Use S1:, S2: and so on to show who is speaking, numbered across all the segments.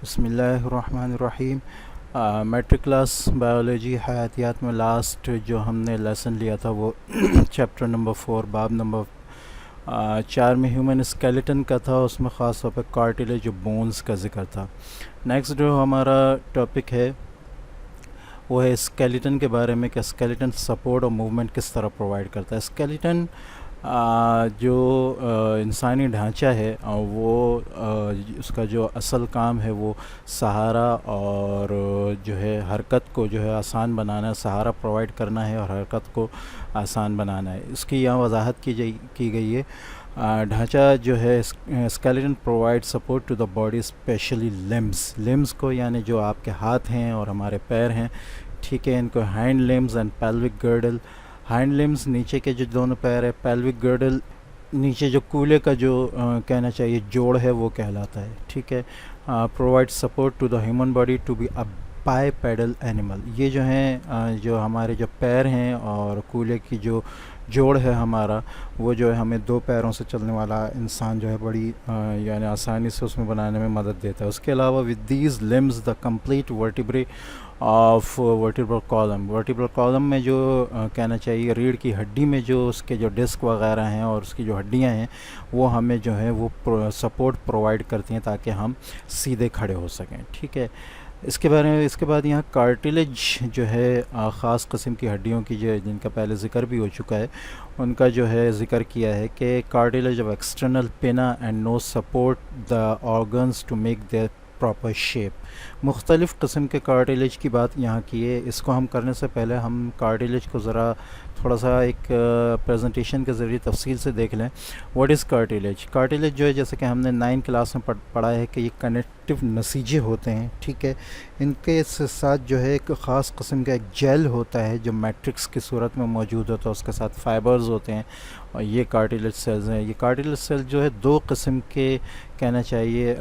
S1: بسم اللہ الرحمن الرحیم۔ میٹرک کلاس بایولوجی حیاتیات میں لاسٹ جو ہم نے لیسن لیا تھا وہ چیپٹر نمبر 4 باب نمبر 4 میں ہیومن اسکیلیٹن کا تھا، اس میں خاص طور پہ کارٹیلیج جو بونز کا ذکر تھا۔ نیکسٹ جو ہمارا ٹاپک ہے وہ ہے اسکیلیٹن کے بارے میں کہ اسکیلیٹن سپورٹ اور موومنٹ کس طرح پرووائڈ کرتا ہے۔ اسکیلیٹن جو انسانی ڈھانچہ ہے وہ اس کا جو اصل کام ہے وہ سہارا اور جو ہے حرکت کو جو ہے آسان بنانا ہے، سہارا پرووائڈ کرنا ہے اور حرکت کو آسان بنانا ہے۔ اس کی یہاں وضاحت کی گئی ہے۔ ڈھانچہ جو ہے skeleton provide support to the body specially limbs کو، یعنی جو آپ کے ہاتھ ہیں اور ہمارے پیر ہیں، ٹھیک ہے، ان کو hand limbs and pelvic girdle. Hand limbs نیچے کے جو دونوں پیر ہے، پیلوک گرڈل نیچے جو کولے کا جو کہنا چاہیے جوڑ ہے وہ کہلاتا ہے، ٹھیک ہے۔ Provide support to the human body to be a bipedal animal. یہ جو ہیں جو ہمارے جو پیر ہیں اور کولے کی جو جوڑ ہے ہمارا، وہ جو ہے ہمیں دو پیروں سے چلنے والا انسان جو ہے بڑی یعنی آسانی سے اس میں بنانے میں مدد دیتا ہے۔ اس کے علاوہ with these limbs the complete vertebrae of vertebral column میں جو کہنا چاہیے ریڑھ کی ہڈی میں جو اس کے جو ڈسک وغیرہ ہیں اور اس کی جو ہڈیاں ہیں وہ ہمیں جو ہے وہ سپورٹ پرووائڈ کرتی ہیں تاکہ ہم سیدھے کھڑے ہو سکیں، ٹھیک ہے۔ اس کے بعد یہاں کارٹیلیج جو ہے خاص قسم کی ہڈیوں کی جو جن کا پہلے ذکر بھی ہو چکا ہے، ان کا جو ہے ذکر کیا ہے کہ cartilage of external pinna and nose support the organs to make their proper shape. مختلف قسم کے کارٹیلیج کی بات یہاں کی ہے۔ اس کو ہم کرنے سے پہلے ہم کارٹیلیج کو ذرا تھوڑا سا ایک پریزنٹیشن کے ذریعے تفصیل سے دیکھ لیں۔ What is کارٹیلیج؟ کارٹیلیج جو ہے جیسے کہ ہم نے 9 کلاس میں پڑھا ہے کہ یہ کنیکٹیو نسیجے ہوتے ہیں، ٹھیک ہے۔ ان کے ساتھ جو ہے ایک خاص قسم کا ایک جیل ہوتا ہے جو میٹرکس کی صورت میں موجود ہوتا ہے، اس کے ساتھ فائبرز ہوتے ہیں اور یہ کارٹیلیج سیلز ہیں۔ یہ کارٹیلیج سیل جو ہے دو قسم کے کہنا چاہیے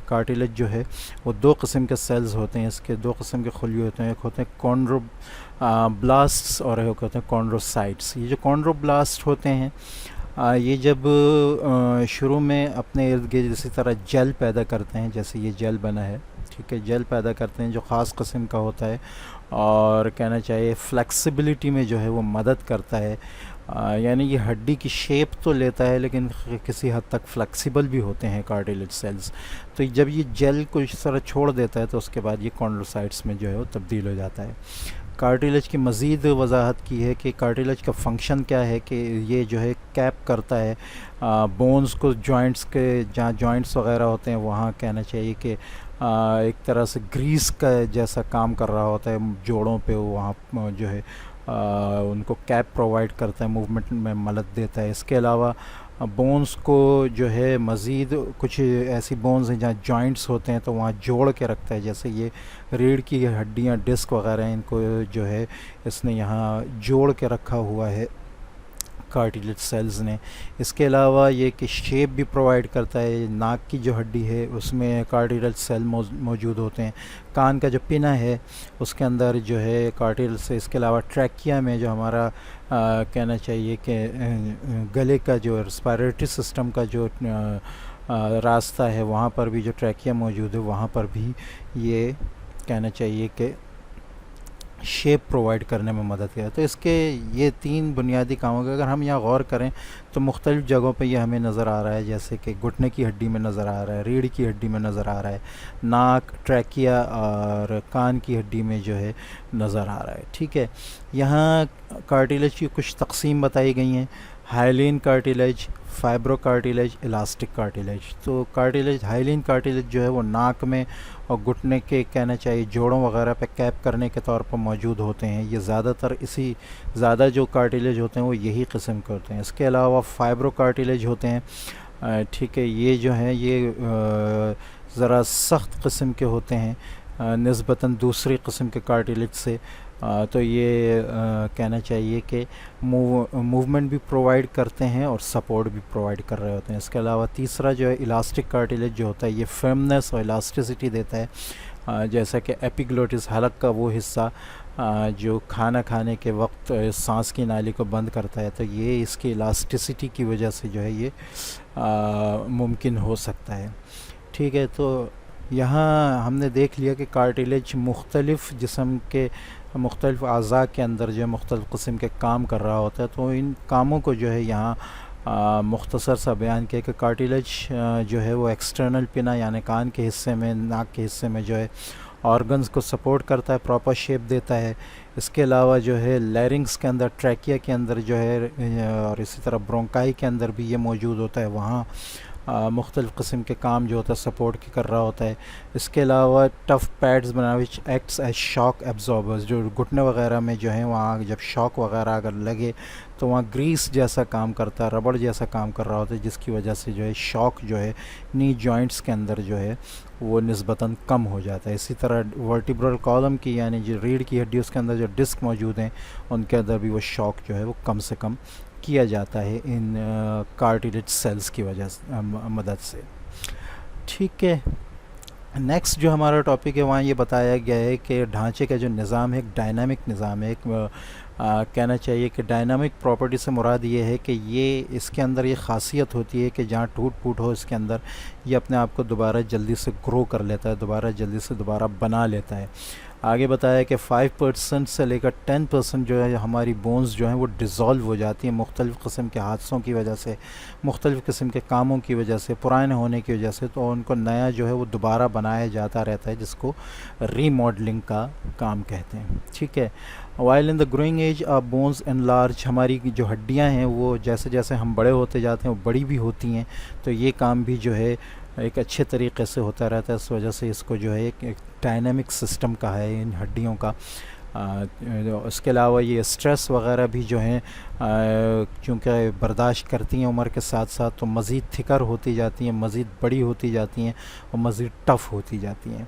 S1: کارٹیلیج جو ہے وہ دو قسم کے سیلز ہوتے ہیں، اس کے دو قسم کے خلیے ہوتے ہیں، ایک ہوتے ہیں کونڈرو بلاسٹس اور ایک ہوتے ہیں کونڈروسائٹس۔ یہ جو کونڈروبلاسٹ ہوتے ہیں یہ جب شروع میں اپنے ارد گرد اسی طرح جیل پیدا کرتے ہیں، جیسے یہ جیل بنا ہے، ٹھیک ہے، جیل پیدا کرتے ہیں جو خاص قسم کا ہوتا ہے اور کہنا چاہیے فلیکسیبلٹی میں جو ہے وہ مدد کرتا ہے، یعنی یہ ہڈی کی شیپ تو لیتا ہے لیکن کسی حد تک فلیکسیبل بھی ہوتے ہیں کارٹیلیج سیلز۔ تو جب یہ جیل کو اس طرح چھوڑ دیتا ہے تو اس کے بعد یہ کونڈروسائٹس میں جو ہے وہ تبدیل ہو جاتا ہے۔ کارٹیلیج کی مزید وضاحت کی ہے کہ کارٹیلیج کا فنکشن کیا ہے کہ یہ جو ہے کیپ کرتا ہے بونز کو، جوائنٹس کے جہاں جوائنٹس وغیرہ ہوتے ہیں وہاں کہنا چاہیے کہ ایک طرح سے گریس کا جیسا کام کر رہا ہوتا ہے جوڑوں پہ، وہاں جو ہے ان کو کیپ پرووائڈ کرتا ہے، موومنٹ میں مدد دیتا ہے۔ اس کے علاوہ بونز کو جو ہے مزید کچھ ایسی بونز ہیں جہاں جوائنٹس ہوتے ہیں تو وہاں جوڑ کے رکھتا ہے، جیسے یہ ریڑھ کی ہڈیاں، ڈسک وغیرہ ہیں، ان کو جو ہے اس نے یہاں جوڑ کے رکھا ہوا ہے کارٹیلیج سیلز نے۔ اس کے علاوہ یہ کہ شیپ بھی پرووائڈ کرتا ہے، ناک کی جو ہڈی ہے اس میں کارٹیلیج سیل موجود ہوتے ہیں، کان کا جو پنا ہے اس کے اندر جو ہے کارٹیلیج سے، اس کے علاوہ ٹریکیا میں جو ہمارا کہنا چاہیے کہ گلے کا جو ریسپائریٹری سسٹم کا جو راستہ ہے وہاں پر بھی جو ٹریکیا موجود ہے وہاں پر بھی یہ کہنا چاہیے کہ شیپ پرووائڈ کرنے میں مدد کرے۔ تو اس کے یہ 3 بنیادی کاموں کے اگر ہم یہاں غور کریں تو مختلف جگہوں پہ یہ ہمیں نظر آ رہا ہے، جیسے کہ گھٹنے کی ہڈی میں نظر آ رہا ہے، ریڑھ کی ہڈی میں نظر آ رہا ہے، ناک، ٹریکیا اور کان کی ہڈی میں جو ہے نظر آ رہا ہے، ٹھیک ہے۔ یہاں کارٹیلیج کی کچھ تقسیم بتائی گئی ہیں: ہائلین کارٹیلیج، فائبرو کارٹیلیج، الاسٹک کارٹیلیج۔ تو کارٹیلیج، ہائلین کارٹیلیج جو ہے وہ ناک میں اور گھٹنے کے کہنا چاہیے جوڑوں وغیرہ پہ کیپ کرنے کے طور پر موجود ہوتے ہیں۔ یہ زیادہ جو کارٹیلیج ہوتے ہیں وہ یہی قسم کے ہوتے ہیں۔ اس کے علاوہ فائبرو کارٹیلیج ہوتے ہیں، ٹھیک ہے، یہ جو ہیں یہ ذرا سخت قسم کے ہوتے ہیں نسبتاً دوسری قسم کے کارٹیلیج سے، تو یہ کہنا چاہیے کہ موومنٹ بھی پرووائڈ کرتے ہیں اور سپورٹ بھی پرووائڈ کر رہے ہوتے ہیں۔ اس کے علاوہ تیسرا جو ہے الاسٹک کارٹیلیج جو ہوتا ہے یہ فرمنس اور الاسٹیسٹی دیتا ہے، جیسا کہ ایپیگلوٹس، حلق کا وہ حصہ جو کھانا کھانے کے وقت سانس کی نالی کو بند کرتا ہے، تو یہ اس کی الاسٹیسٹی کی وجہ سے جو ہے یہ ممکن ہو سکتا ہے، ٹھیک ہے۔ تو یہاں ہم نے دیکھ لیا کہ کارٹیلیج مختلف جسم کے مختلف اعضاء کے اندر جو ہے مختلف قسم کے کام کر رہا ہوتا ہے. تو ان کاموں کو جو ہے یہاں مختصر سا بیان کیا کہ کارٹیلیج جو ہے وہ ایکسٹرنل پنا یعنی کان کے حصے میں ناک کے حصے میں جو ہے آرگنز کو سپورٹ کرتا ہے, پراپر شیپ دیتا ہے. اس کے علاوہ جو ہے لیرنگس کے اندر, ٹریکیا کے اندر جو ہے اور اسی طرح برونکائی کے اندر بھی یہ موجود ہوتا ہے, وہاں مختلف قسم کے کام جو ہوتا ہے سپورٹ کی کر رہا ہوتا ہے. اس کے علاوہ ٹف پیڈز بنا وچ ایکٹس ایز شاک ایبزاربرز, جو گھٹنے وغیرہ میں جو ہیں وہاں جب شاک وغیرہ اگر لگے تو وہاں گریس جیسا کام کرتا ہے, ربڑ جیسا کام کر رہا ہوتا ہے, جس کی وجہ سے جو ہے شاک جو ہے نی جوائنٹس کے اندر جو ہے وہ نسبتاً کم ہو جاتا ہے. اسی طرح ورٹیبرل کالم کی یعنی جو ریڑھ کی ہڈی اس کے اندر جو ڈسک موجود ہیں ان کے اندر بھی وہ شاک جو ہے وہ کم سے کم کیا جاتا ہے ان کارٹیلیج سیلز کی وجہ سے مدد سے. ٹھیک ہے, نیکسٹ جو ہمارا ٹاپک ہے وہاں یہ بتایا گیا ہے کہ ڈھانچے کا جو نظام ہے ایک ڈائنامک نظام ہے. ایک کہنا چاہیے کہ ڈائنامک پراپرٹی سے مراد یہ ہے کہ یہ اس کے اندر یہ خاصیت ہوتی ہے کہ جہاں ٹوٹ پھوٹ ہو اس کے اندر یہ اپنے آپ کو دوبارہ جلدی سے گرو کر لیتا ہے, دوبارہ جلدی سے دوبارہ بنا لیتا ہے. آگے بتایا کہ 5% سے لے کر 10% جو ہے ہماری بونز جو ہیں وہ ڈیزالو ہو جاتی ہیں مختلف قسم کے حادثوں کی وجہ سے, مختلف قسم کے کاموں کی وجہ سے, پرانے ہونے کی وجہ سے. تو ان کو نیا جو ہے وہ دوبارہ بنایا جاتا رہتا ہے, جس کو ری ماڈلنگ کا کام کہتے ہیں. ٹھیک ہے, while in the growing age of bones enlarge, ہماری جو ہڈیاں ہیں وہ جیسے جیسے ہم بڑے ہوتے جاتے ہیں وہ بڑی بھی ہوتی ہیں. تو یہ کام بھی جو ہے ایک اچھے طریقے سے ہوتا رہتا ہے. اس وجہ سے اس کو جو ہے ایک ڈائنامک سسٹم کہا ہے ان ہڈیوں کا. اس کے علاوہ یہ اسٹریس وغیرہ بھی جو ہیں چونکہ برداشت کرتی ہیں عمر کے ساتھ ساتھ تو مزید تھکر ہوتی جاتی ہیں, مزید بڑی ہوتی جاتی ہیں اور مزید ٹف ہوتی جاتی ہیں.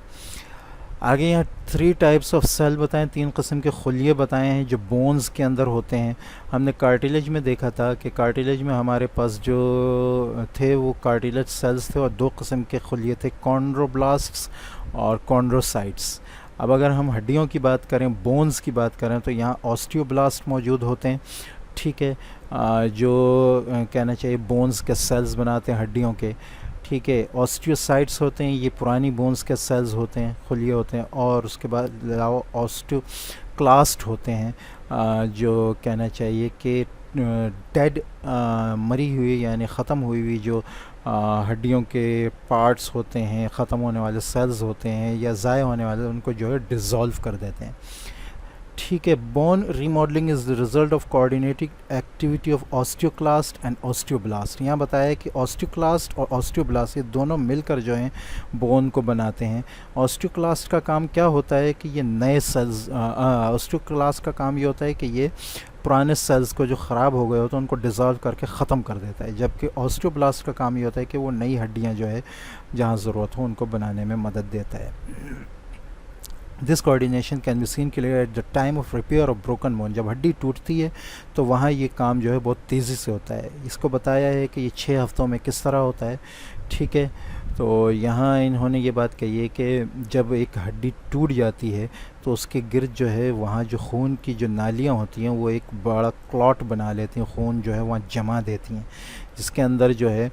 S1: آگے یہاں 3 ٹائپس آف سیل بتائیں, 3 قسم کے خلیے بتائے ہیں جو بونز کے اندر ہوتے ہیں. ہم نے کارٹیلیج میں دیکھا تھا کہ کارٹیلیج میں ہمارے پاس جو تھے وہ کارٹیلیج سیلز تھے اور 2 قسم کے خلیے تھے, کونڈروبلاسٹس اور کونڈروسائٹس. اب اگر ہم ہڈیوں کی بات کریں, بونز کی بات کریں, تو یہاں آسٹیوبلاسٹ موجود ہوتے ہیں. ٹھیک ہے, جو کہنا چاہیے بونز کے سیلز بناتے ہیں ہڈیوں کے. ٹھیک ہے, آسٹیوسائٹس ہوتے ہیں, یہ پرانی بونز کے سیلز ہوتے ہیں, خلیے ہوتے ہیں. اور اس کے بعد علاوہ آسٹیوکلاسٹ ہوتے ہیں جو کہنا چاہیے کہ ڈیڈ مری ہوئی یعنی ختم ہوئی ہوئی جو ہڈیوں کے پارٹس ہوتے ہیں, ختم ہونے والے سیلز ہوتے ہیں یا ضائع ہونے والے, ان کو جو ہے ڈیزالو کر دیتے ہیں. ٹھیک ہے, bone remodeling is the result of coordinating activity of osteoclast and osteoblast. یہاں بتایا کہ آسٹیوکلاسٹ اور آسٹیوبلاسٹ یہ دونوں مل کر جو ہیں بون کو بناتے ہیں. آسٹیوکلاسٹ کا کام کیا ہوتا ہے کہ یہ نئے سیلز, آسٹیوکلاسٹ کا کام یہ ہوتا ہے کہ یہ پرانے سیلز کو جو خراب ہو گئے ہوتے ہیں ان کو ڈیزالو کر کے ختم کر دیتا ہے, جبکہ آسٹیوبلاسٹ کا کام یہ ہوتا ہے کہ وہ نئی ہڈیاں جو ہے جہاں ضرورت ہو ان کو بنانے میں مدد دیتا ہے. This coordination can be seen clear at the time of repair of broken bone. جب ہڈی ٹوٹتی ہے تو وہاں یہ کام جو ہے بہت تیزی سے ہوتا ہے. اس کو بتایا ہے کہ یہ 6 ہفتوں میں کس طرح ہوتا ہے. ٹھیک ہے, تو یہاں انہوں نے یہ بات کہی ہے کہ جب ایک ہڈی ٹوٹ جاتی ہے تو اس کے گرد جو ہے وہاں جو خون کی جو نالیاں ہوتی ہیں وہ ایک بڑا کلاٹ بنا لیتی ہیں, خون جو ہے وہاں جمع دیتی ہیں, جس کے اندر جو ہے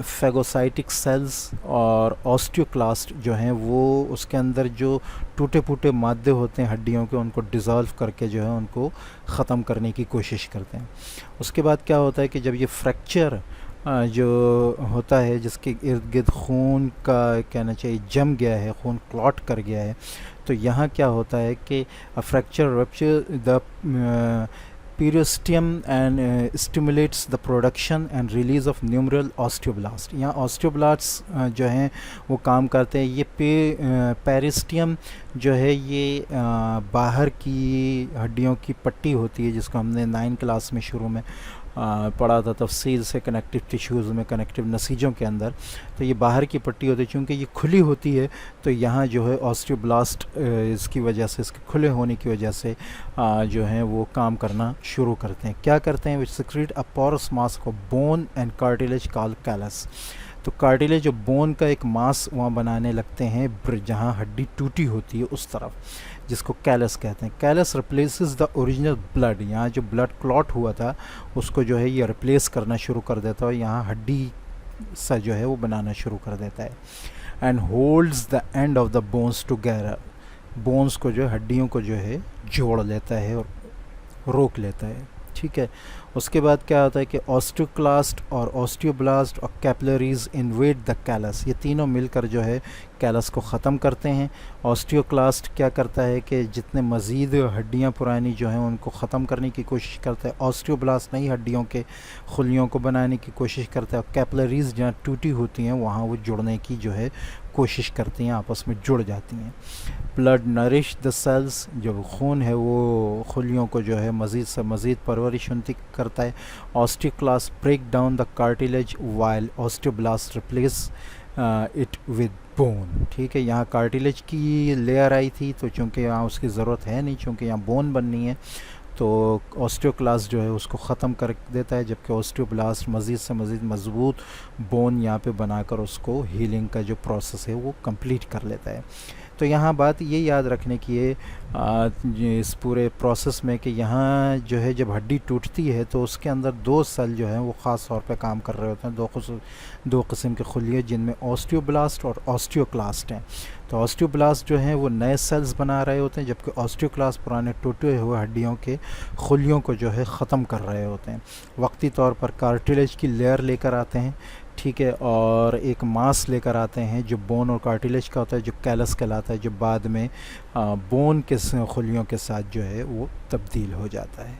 S1: فیگوسائٹک سیلز اور آسٹیوکلاسٹ جو ہیں وہ اس کے اندر جو ٹوٹے پھوٹے مادے ہوتے ہیں ہڈیوں کے ان کو ڈیزالو کر کے جو ہے ان کو ختم کرنے کی کوشش کرتے ہیں. اس کے بعد کیا ہوتا ہے کہ جب یہ فریکچر جو ہوتا ہے جس کے ارد گرد خون کا کہنا چاہیے جم گیا ہے, خون کلاٹ کر گیا ہے, تو یہاں کیا ہوتا ہے کہ fracture rupture the periosteum and stimulates the production and release of numerous osteoblast. یہاں آسٹیوبلاسٹ جو ہیں وہ کام کرتے ہیں. یہ پیریسٹیم جو ہے یہ باہر کی ہڈیوں کی پٹی ہوتی ہے جس کو ہم نے 9 کلاس میں شروع میں پڑھا تھا تفصیل سے, کنیکٹیو ٹیشوز میں, کنیکٹیو نسیجوں کے اندر. تو یہ باہر کی پٹی ہوتی ہے, چونکہ یہ کھلی ہوتی ہے تو یہاں جو ہے آسٹیوبلاسٹ اس کی وجہ سے, اس کے کھلے ہونے کی وجہ سے جو ہیں وہ کام کرنا شروع کرتے ہیں. کیا کرتے ہیں؟ وچ سیکریٹ اے پورس ماس کو بون اینڈ کارٹیلیج کال کیلس. تو کارٹیلیج جو بون کا ایک ماس وہاں بنانے لگتے ہیں جہاں ہڈی ٹوٹی ہوتی ہے اس طرف, جس کو کیلس کہتے ہیں. Callus replaces the original blood. یہاں جو بلڈ کلاٹ ہوا تھا اس کو جو ہے یہ ریپلیس کرنا شروع کر دیتا ہے, اور یہاں ہڈی سا جو ہے وہ بنانا شروع کر دیتا ہے. And holds the end of the bones together, bones کو جو ہے ہڈیوں کو جو ہے جوڑ لیتا ہے اور روک لیتا ہے. ٹھیک ہے. اس کے بعد کیا ہوتا ہے کہ آسٹیوکلاسٹ اور آسٹیوبلاسٹ اور کیپلریز انویڈ دا کیلس، یہ تینوں مل کر جو ہے کیلس کو ختم کرتے ہیں. آسٹیوکلاسٹ کیا کرتا ہے کہ جتنے مزید ہڈیاں پرانی جو ہیں ان کو ختم کرنے کی کوشش کرتا ہے. آسٹیوبلاسٹ نئی ہڈیوں کے خلیوں کو بنانے کی کوشش کرتا ہے. اور کیپلریز جہاں ٹوٹی ہوتی ہیں وہاں وہ جڑنے کی جو ہے کوشش کرتی ہیں، آپس میں جڑ جاتی ہیں. بلڈ نرش دا سیلز، جو خون ہے وہ خلیوں کو جو ہے مزید سے مزید پرورش کرتا ہے. Osteoclast break down the cartilage while osteoblast replace it with bone. ٹھیک ہے. یہاں کارٹیلیج کی لیئر آئی تھی تو چونکہ یہاں اس کی ضرورت ہے نہیں، چونکہ یہاں بون بننی ہے، تو آسٹیوکلاسٹ جو ہے اس کو ختم کر دیتا ہے، جبکہ آسٹیوبلاسٹ مزید سے مزید مضبوط بون یہاں پہ بنا کر اس کو ہیلنگ کا جو پروسیس ہے وہ کمپلیٹ کر لیتا ہے. تو یہاں بات یہ یاد رکھنے کی ہے اس پورے پروسیس میں کہ یہاں جو ہے جب ہڈی ٹوٹتی ہے تو اس کے اندر دو سیل جو ہیں وہ خاص طور پہ کام کر رہے ہوتے ہیں، دو قسم کے خلیے، جن میں آسٹیوبلاسٹ اور آسٹیوکلاسٹ ہیں. تو آسٹیوبلاسٹ جو ہیں وہ نئے سیلز بنا رہے ہوتے ہیں، جبکہ آسٹیوکلاسٹ پرانے ٹوٹے ہوئے ہڈیوں کے خلیوں کو جو ہے ختم کر رہے ہوتے ہیں. وقتی طور پر کارٹیلیج کی لیئر لے کر آتے ہیں، ٹھیک ہے، اور ایک ماس لے کر آتے ہیں جو بون اور کارٹیلیج کا ہوتا ہے، جو کیلس کہلاتا ہے، جو بعد میں بون کے خلیوں کے ساتھ جو ہے وہ تبدیل ہو جاتا ہے.